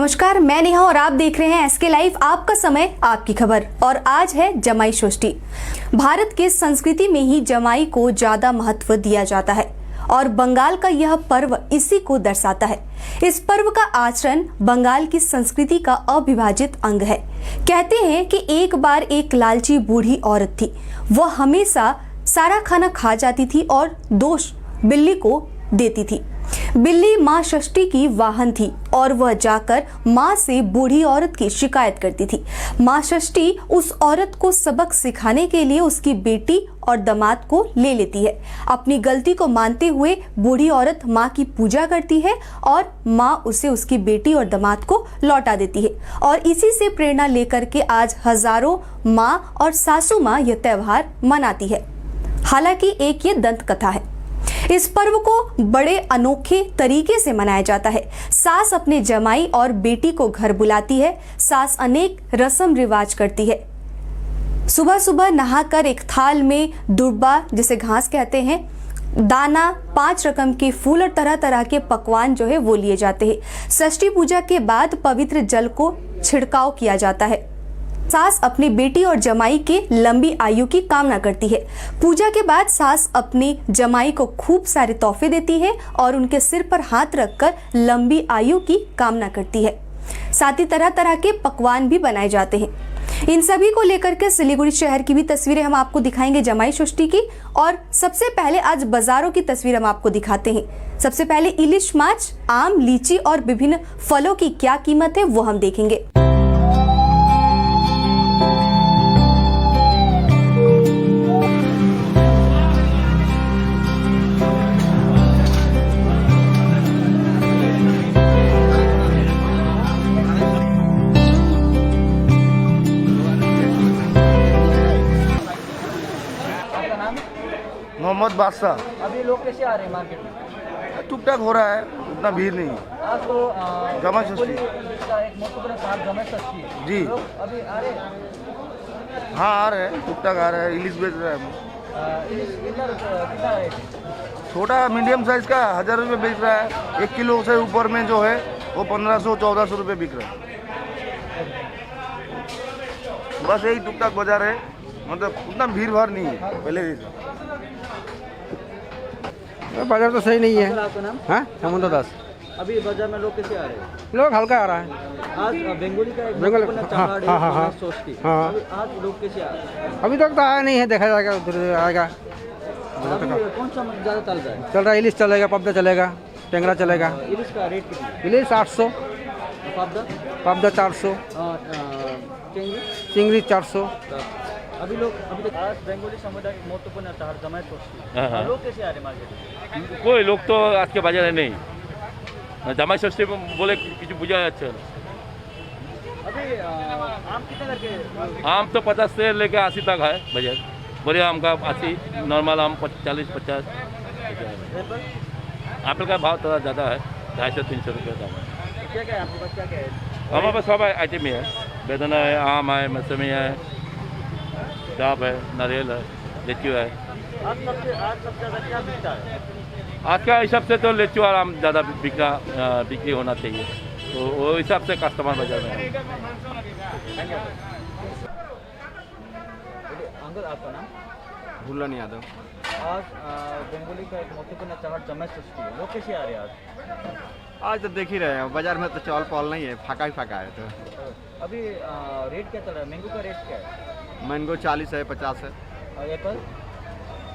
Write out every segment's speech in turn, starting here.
नमस्कार, मैं नेहा और आप देख रहे हैं एसके लाइव। आपका समय, आपकी खबर। और आज है जमाई षष्ठी। भारत के संस्कृति में ही जमाई को ज्यादा महत्व दिया जाता है और बंगाल का यह पर्व इसी को दर्शाता है। इस पर्व का आचरण बंगाल की संस्कृति का अविभाजित अंग है। कहते हैं कि एक बार एक लालची बूढ़ी औरत थी। वह हमेशा सारा खाना खा जाती थी और दोष बिल्ली को देती थी। बिल्ली माँ षष्ठी की वाहन थी और वह जाकर माँ से बूढ़ी औरत की शिकायत करती थी। माँ षष्ठी उस औरत को सबक सिखाने के लिए उसकी बेटी और दामाद को ले लेती है। अपनी गलती को मानते हुए बूढ़ी औरत माँ की पूजा करती है और माँ उसे उसकी बेटी और दामाद को लौटा देती है। और इसी से प्रेरणा लेकर के आज हजारों माँ और सासू माँ यह त्योहार मनाती है। हालांकि एक ये दंत कथा है। इस पर्व को बड़े अनोखे तरीके से मनाया जाता है। सास अपने जमाई और बेटी को घर बुलाती है। सास अनेक रस्म रिवाज करती है। सुबह सुबह नहाकर एक थाल में दुर्बा, जिसे घास कहते हैं, दाना, 5 रकम के फूल और तरह तरह के पकवान जो है वो लिए जाते हैं। षष्ठी पूजा के बाद पवित्र जल को छिड़काव किया जाता है। सास अपनी बेटी और जमाई के लंबी आयु की कामना करती है। पूजा के बाद सास अपनी जमाई को खूब सारे तोहफे देती है और उनके सिर पर हाथ रखकर लंबी आयु की कामना करती है। साथ ही तरह तरह के पकवान भी बनाए जाते हैं। इन सभी को लेकर के सिलीगुड़ी शहर की भी तस्वीरें हम आपको दिखाएंगे जमाई षष्ठी की। और सबसे पहले आज बाजारों की तस्वीर हम आपको दिखाते हैं। सबसे पहले इलिश माछ, आम, लीची और विभिन्न फलों की क्या कीमत है वो हम देखेंगे। मोहम्मद बादशाह। अभी लोग कैसे आ रहे हैं मार्केट में? टुक टाक हो रहा है, उतना भीड़ नहीं है। आज तो जमाई षष्ठी का एक महत्वपूर्ण साल जमाई षष्ठी है। जी। लोग अभी आ रहे हैं? हाँ आ रहे हैं, टुक टाक आ रहे हैं। इलिश बेच रहे हैं। इलिश कितना है? छोटा मीडियम साइज का 1000 रुपये बेच रहा है। 1 किलो से ऊपर में जो है वो 1500-1400 रुपये बिक रहा है। बस यही टुक टाक बाजार है, मतलब उतना भीड़ भाड़ नहीं है पहले जैसा। बाजार तो सही नहीं है। आपका नाम? हाँ, हेमंत दास। अभी बाजार में लोग कैसे आ रहे हैं? लोग हल्का आ रहा है। आज बेंगोली का एक बेंगोली, महत्वपूर्ण हाँ, त्योहार हाँ, हाँ, है हाँ। जमाई षष्ठी। हाँ। अभी आज लोग कैसे आ रहे हैं? अभी तक तो आया नहीं है, देखा जाएगा, उधर आएगा। अभी कौन सा ज़्यादा चल रहा है? चल रहा है, इलिश चलेगा, पबदा चलेगा, टेंगरा चलेगा। इलिश का रेट कितना है? इलिश 800, पापदा? पबदा 400, चिंगड़ी? चिंगड़ी 400। अभी तक आज बेंगोली समुदाय का महत्वपूर्ण त्योहार जमाई षष्ठी। हाँ। लोग कैसे आ रहे हैं मार्केट में? कोई लोग तो आज के बाजार में नहीं। जमाई षष्ठी में बोले किसी पूजा है। अच्छा, अभी आम कितने करके? आम तो 50 से लेकर 80 तक है बाजार। बड़े आम का 80, नॉर्मल आम 40-50। एप्पल का भाव थोड़ा ज़्यादा है, 250-300 रुपये दाम है। क्या क्या है आपके पास? क्या क्या है? हमारे पास सब आइटम ही है। बेदाना है, आम है, मौसमी है, डाब है, नारियल है, लीची है। आज सबसे ज़्यादा क्या बिकता है? आज का हिसाब से तो लीची और आम ज़्यादा बिक्री होना चाहिए, तो वो हिसाब से कस्टमर बाजार में है। अंकल आपका नाम? भूलन यादव। आज बेंगोली का एक महत्वपूर्ण त्योहार जमाई षष्ठी है। लोग कैसे आ रहे हैं आज? आज तो देख ही रहे हैं, बाजार में तो चौल पौल नहीं है, फाका ही फाका है। तो अभी रेट क्या चल रहा है? मैंगो का रेट क्या है? मैंगो 40 है, 50 है। और एप्पल?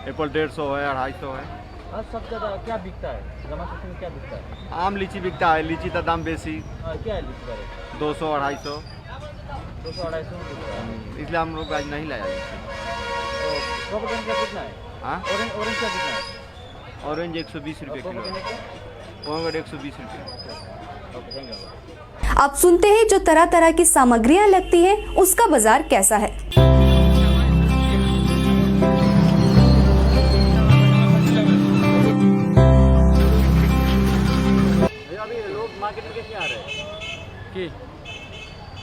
एप्पल 150 है, 250 है। आज सबसे ज़्यादा क्या बिकता है? जमाई षष्ठी में क्या बिकता है? आम, लीची बिकता है। लीची का दाम बेसी, क्या है लीची का रेट? 200-250। 200-250 बिकता है। इसलिए हम लोग आज नहीं लाया। तो ऑरेंज का कितना है? हाँ, ऑरेंज का कितना है? ऑरेंज 120 रुपये किलो, पोमेग्रेनेट 120 रुपये। Okay, thank you. आप सुनते हैं जो तरह तरह की सामग्रियां लगती हैं, उसका बाजार कैसा है। अभी लोग मार्केट में कैसे आ रहे हैं? ठीक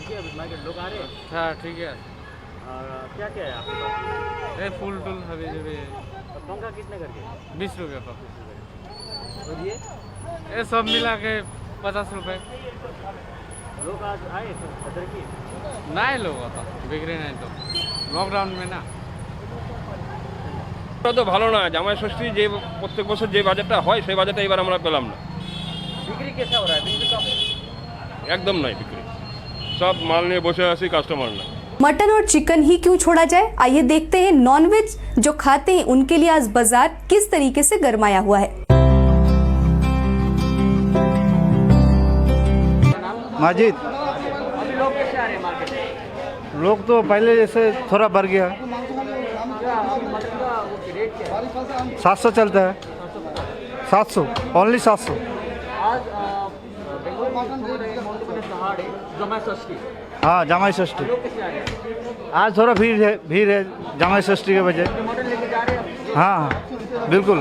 है, अभी मार्केट लोग आ रहे हैं। हाँ ठीक है। और क्या क्या है आपके पास? ये फूल टूल अभी जो भी है और पंखा कितने करके? 20 रुपये का। और ये ये सब मिला के 50 रुपये। लोग आज आए खरीदारी की নাই লোক অত বিক্রি নাই তো লকডাউন মে না তো ভালো না, জামাই ষষ্ঠী যে প্রত্যেক বছর যে বাজারটা হয় সেই বাজারটা এবার আমরা পেলাম না। बिक्री कैसा हो रहा है? बिक्री कम है। একদম নাই বিক্রি, সব মাল নিয়ে বসে আছি, কাস্টমার না। मटन और चिकन ही क्यों छोड़ा जाए, आइए देखते हैं नॉनवेज जो खाते हैं उनके लिए आज बाजार किस तरीके से गरमाया हुआ है। माजिद, अभी लोग कैसे आ रहे हैं मार्केट में? लोग तो पहले जैसे थोड़ा बढ़ गया। क्या अभी मटन का वो रेट क्या है? 700 चलता है, 700 ओनली 700। आज बेंगलोर में छोड़ रहे हैं मौके पर दहाड़े जमाई षष्ठी। हाँ जमाई षष्ठी, लोग कैसे आ रहे हैं? आज थोड़ा भीड़ है जमाई षष्ठी के वजह। मटन लेके जा रहे हैं अब? हाँ बिल्कुल।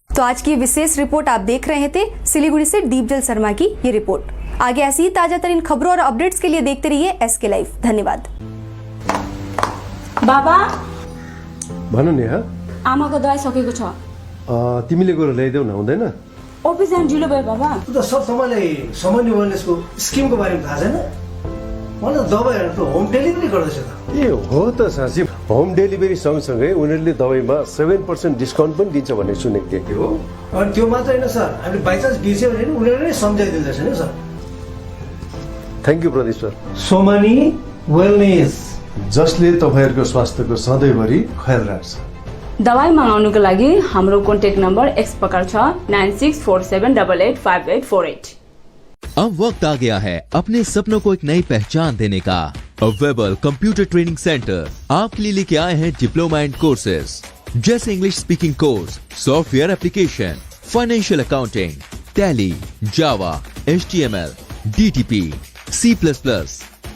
तो आज की विशेष रिपोर्ट आप देख रहे थे सिलीगुड़ी से दीपजल शर्मा की ये रिपोर्ट। आगे ऐसी ही ताजा तरीन खबरों और अपडेट्स के लिए देखते रहिए एसके लाइव। धन्यवाद। बाबा भन नि हा आमाको दबाई सकेको छ, तिमीले गएर ल्याइदेऊ न, हुँदैन? अफिस जान ढिलो भयो बाबा। त सब तपाईँलाई सामान्य वेलनेसको स्किमको बारेमा थाहा छैन? मलाई दबाईहरू त होम डेलिभरी गर्दैछ त। ए हो त साँच्ची, होम डेलिभरी सँगसँगै उनीहरूले दबाईमा 7% डिस्काउन्ट पनि दिन्छ भन्ने सुनेको थिएँ। हो अनि त्यो मात्र होइन सर, हामीले बाइचान्स बिर्स्यो भने उनीहरूले नै सम्झाइदिँदैछ नि sir. Thank you Pradeep sir. Somani wellness, जसले तपाईँहरूको स्वास्थ्यको सधैँभरि ख्याल राख्छ। दबाई मगाउनुको लागि हाम्रो कन्ट्याक्ट नम्बर एक्स प्रकार छ 9647885848। अब वक्त आ गया है अपने सपनों को एक नई पहचान देने का। वेबल कंप्यूटर ट्रेनिंग सेंटर आपके लिए लेके आए हैं डिप्लोमा एंड कोर्सेज जैसे English speaking course, software application, financial accounting, Tally, Java, HTML, DTP, C++,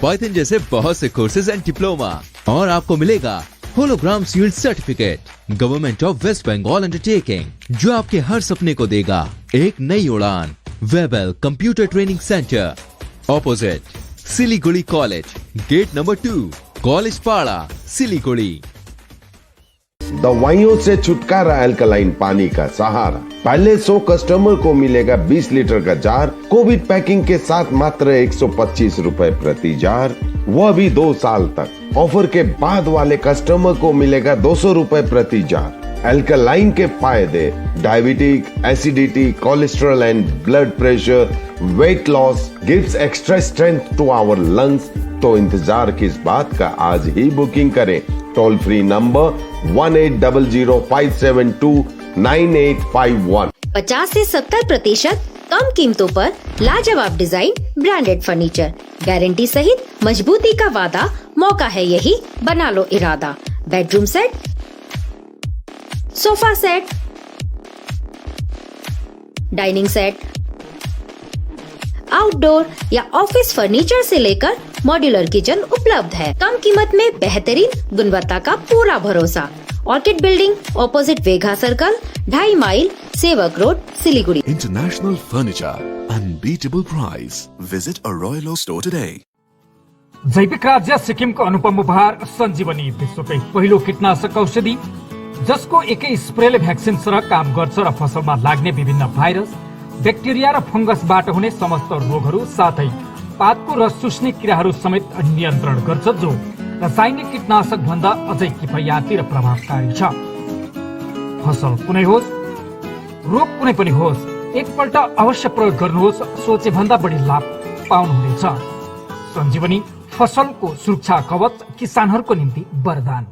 Python जैसे बहुत से कोर्सेज एंड डिप्लोमा। और आपको मिलेगा hologram sealed certificate government of West Bengal undertaking, जो आपके हर सपने को देगा एक नई उड़ान। Webel computer training centre opposite Siliguri college, gate number 2, College Para, Siliguri. दवाइयों से छुटकारा, अल्कलाइन पानी का सहारा। पहले 100 कस्टमर को मिलेगा 20 लीटर का जार, कोविड पैकिंग के साथ मात्र 125 रुपए प्रति जार, वह भी 2 साल तक। ऑफर के बाद वाले कस्टमर को मिलेगा 200 रुपए प्रति जार। अल्कलाइन के फायदे: diabetic, acidity, cholesterol and blood pressure, weight loss, gives extra strength to our lungs. तो इंतजार किस बात का, आज ही बुकिंग करें। Toll free number 180057298851। 50 से 70% कम कीमतों पर लाजवाब डिजाइन, ब्रांडेड फर्नीचर, गारंटी सहित मजबूती का वादा। मौका है यही, बना लो इरादा। Bedroom set, sofa set, dining set, outdoor या ऑफिस फर्नीचर से लेकर मॉड्यूलर किचन उपलब्ध है। कम कीमत में बेहतरीन गुणवत्ता का पूरा भरोसा। Orchid building opposite Vega circle, 2.5 mile, Sevoke road, Siliguri. International furniture, unbeatable price. Visit a Royal Oak store today. जैविक राज्य सिक्किमको अनुपम उपहार सञ्जीवनी, विश्वकै पहिलो कीटनाशक औषधि जसको एकै स्प्रेले भ्याक्सिन सरह काम गर्छ र फसलमा लाग्ने विभिन्न भाइरस, ब्याक्टेरिया र फंगसबाट हुने समस्त रोगहरू साथै पातको रस चुस्ने किराहरू समेत नियन्त्रण गर्छ, जो रासायनिक कीटनाशक भन्दा अझै किफायती र प्रभावकारी छ। फसल कुनै होस्, रोग कुनै पनि होस्, एकपल्ट अवश्य प्रयोग गर्नुहोस्, सोचे भन्दा बढी लाभ पाउनुहुनेछ। सञ्जीवनी फसलको सुरक्षा कवच, किसानहरूको निम्ति वरदान।